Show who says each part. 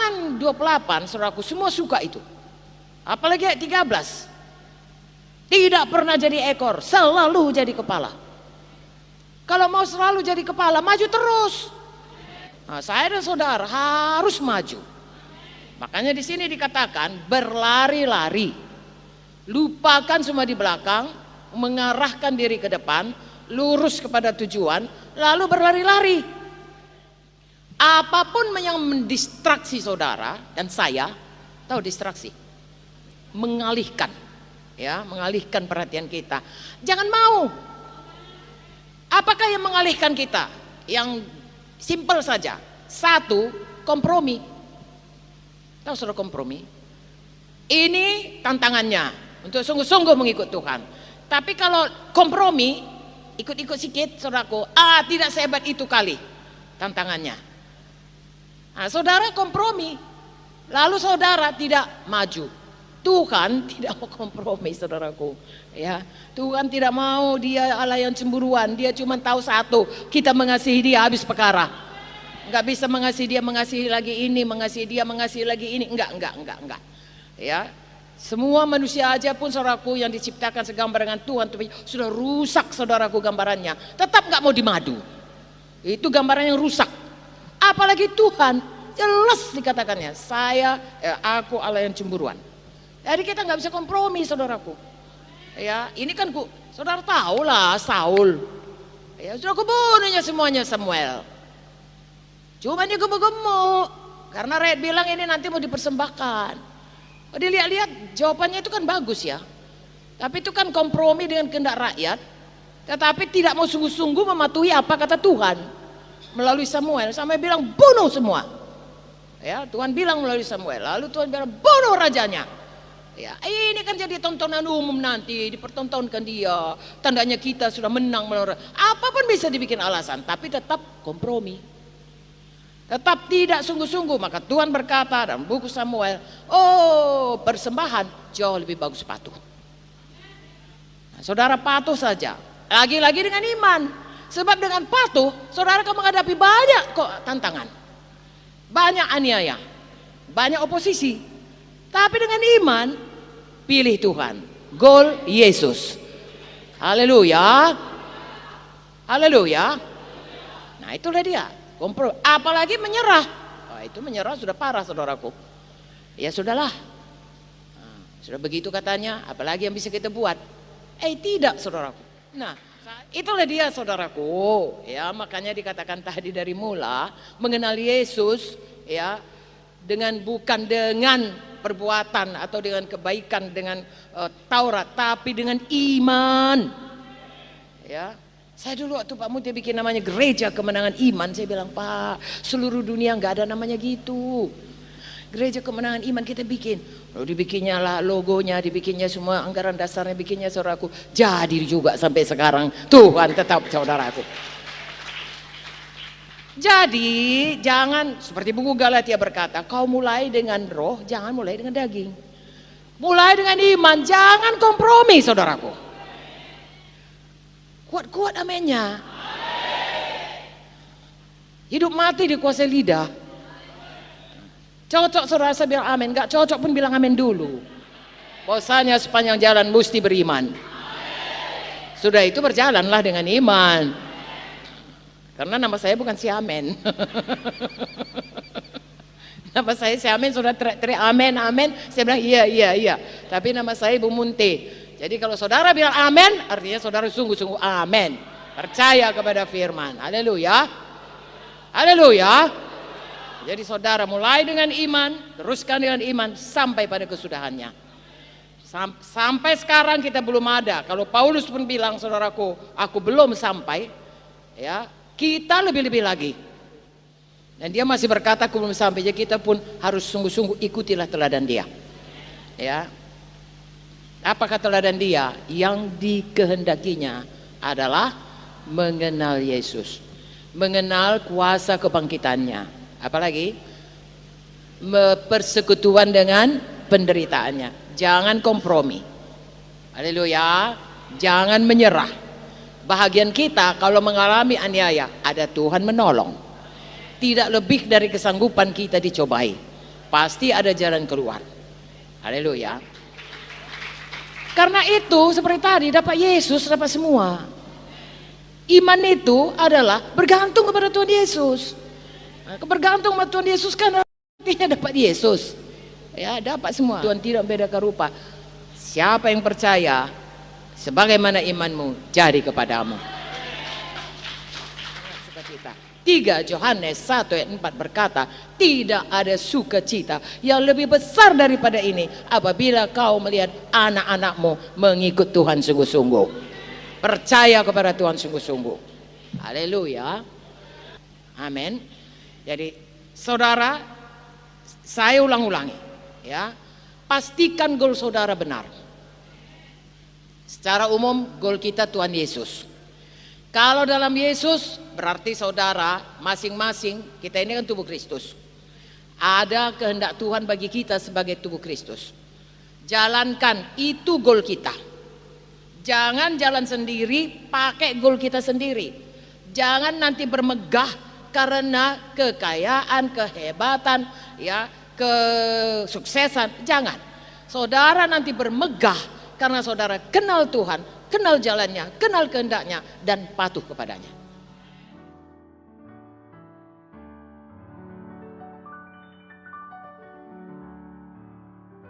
Speaker 1: Ulangan 28, saudaraku, semua suka itu. Apalagi ayat 13. Tidak pernah jadi ekor, selalu jadi kepala. Kalau mau selalu jadi kepala, maju terus. Nah, saya dan saudara harus maju. Makanya di sini dikatakan berlari-lari. Lupakan semua di belakang, mengarahkan diri ke depan, lurus kepada tujuan, lalu berlari-lari. Apapun yang mendistraksi saudara dan saya, tahu distraksi, mengalihkan, ya, mengalihkan perhatian kita. Jangan mau. Apakah yang mengalihkan kita? Yang simpel saja. Satu, kompromi. Tahu saudara kompromi? Ini tantangannya untuk sungguh-sungguh mengikut Tuhan. Tapi kalau kompromi, ikut-ikut sikit, saudaraku, tidak sehebat itu kali tantangannya. Nah, saudara kompromi, lalu saudara tidak maju. Tuhan tidak mau kompromi, saudaraku. Ya, Tuhan tidak mau. Dia Allah yang cemburuan. Dia cuma tahu satu, kita mengasihi dia habis perkara. Enggak bisa mengasihi dia, mengasihi lagi ini, mengasihi dia, mengasihi lagi ini. Enggak. Ya, semua manusia aja pun, saudaraku, yang diciptakan segambar dengan Tuhan, sudah rusak, saudaraku, gambarannya. Tetap enggak mau dimadu. Itu gambaran yang rusak. Apalagi Tuhan, jelas dikatakannya, aku Allah yang cemburuan. Jadi kita nggak bisa kompromi, saudaraku. Ya, ini kan saudara tahu lah Saul. Ya, sudah kebunuhnya semuanya Samuel. Cuma dia gemuk-gemuk, karena rakyat bilang ini nanti mau dipersembahkan. Dilihat-lihat jawabannya itu kan bagus ya. Tapi itu kan kompromi dengan kehendak rakyat. Tetapi tidak mau sungguh-sungguh mematuhi apa kata Tuhan. Melalui Samuel bilang bunuh semua. Ya, Tuhan bilang melalui Samuel. Lalu Tuhan bilang bunuh rajanya. Ya, ini kan jadi tontonan umum nanti, dipertontonkan dia. Tandanya kita sudah menang melawan. Apapun bisa dibikin alasan, tapi tetap kompromi. Tetap tidak sungguh-sungguh. Maka Tuhan berkata dalam buku Samuel, persembahan jauh lebih bagus patuh. Nah, saudara patuh saja. Lagi-lagi dengan iman. Sebab dengan patuh, saudara akan menghadapi banyak tantangan, banyak aniaya, banyak oposisi. Tapi dengan iman, pilih Tuhan, goal Yesus. Haleluya, haleluya. Nah, itulah dia. Apalagi menyerah. Itu menyerah sudah parah, saudaraku. Ya sudahlah. Sudah begitu katanya, apalagi yang bisa kita buat? Tidak, saudaraku. Nah, itulah dia, saudaraku. Ya, makanya dikatakan tadi dari mula mengenal Yesus, ya, bukan dengan perbuatan atau dengan kebaikan dengan Taurat, tapi dengan iman. Ya, saya dulu waktu Pak Muti bikin namanya Gereja Kemenangan Iman, saya bilang, Pak, seluruh dunia nggak ada namanya gitu. Gereja Kemenangan Iman kita bikin. Lalu dibikinnya lah logonya, dibikinnya semua anggaran dasarnya, bikinnya, saudaraku. Jadi juga sampai sekarang Tuhan tetap, saudaraku. Jadi jangan seperti buku Galatia berkata, kau mulai dengan roh, jangan mulai dengan daging. Mulai dengan iman, jangan kompromi, saudaraku. Kuat-kuat amennya. Hidup mati dikuasai lidah. Cocok saudara saya bilang amin, gak cocok pun bilang amin dulu. Bahwasanya sepanjang jalan mesti beriman. Sudah itu berjalanlah dengan iman. Karena nama saya bukan si Amen. Nama saya si Amen, saudara teriak amin, amin. Saya bilang iya. Tapi nama saya Ibu Munte. Jadi kalau saudara bilang amin, artinya saudara sungguh-sungguh amin. Percaya kepada firman. Haleluya. Haleluya. Jadi saudara mulai dengan iman, teruskan dengan iman sampai pada kesudahannya. Sampai sekarang kita belum ada. Kalau Paulus pun bilang, saudaraku, aku belum sampai, ya, kita lebih-lebih lagi. Dan dia masih berkata aku belum sampai. Jadi kita pun harus sungguh-sungguh ikutilah teladan dia. Ya. Apakah teladan dia? Yang dikehendakinya adalah mengenal Yesus, mengenal kuasa kebangkitannya. Apalagi persekutuan dengan penderitaannya. Jangan kompromi. Haleluya. Jangan menyerah. Bahagian kita kalau mengalami aniaya, ada Tuhan menolong. Tidak lebih dari kesanggupan kita dicobai. pasti ada jalan keluar. Haleluya. Karena itu seperti tadi, dapat Yesus dapat semua. Iman itu adalah bergantung kepada Tuhan Yesus. Bergantung kepada Tuhan Yesus kan artinya dapat Yesus. Ya, dapat semua. Tuhan tidak membedakan rupa. Siapa yang percaya, sebagaimana imanmu jadi kepadamu. 3 Yohanes 1 ayat 4 berkata, tidak ada sukacita yang lebih besar daripada ini apabila kau melihat anak-anakmu mengikut Tuhan sungguh-sungguh. Percaya kepada Tuhan sungguh-sungguh. Haleluya. Amin. Jadi saudara, saya ulang-ulangi ya, pastikan goal saudara benar. Secara umum goal kita Tuhan Yesus. Kalau dalam Yesus berarti saudara masing-masing, kita ini kan tubuh Kristus. Ada kehendak Tuhan bagi kita sebagai tubuh Kristus. Jalankan, itu goal kita. Jangan jalan sendiri, pakai goal kita sendiri. Jangan nanti bermegah karena kekayaan, kehebatan, ya, kesuksesan. Jangan. Saudara nanti bermegah karena saudara kenal Tuhan, kenal jalannya, kenal kehendaknya, dan patuh kepadanya.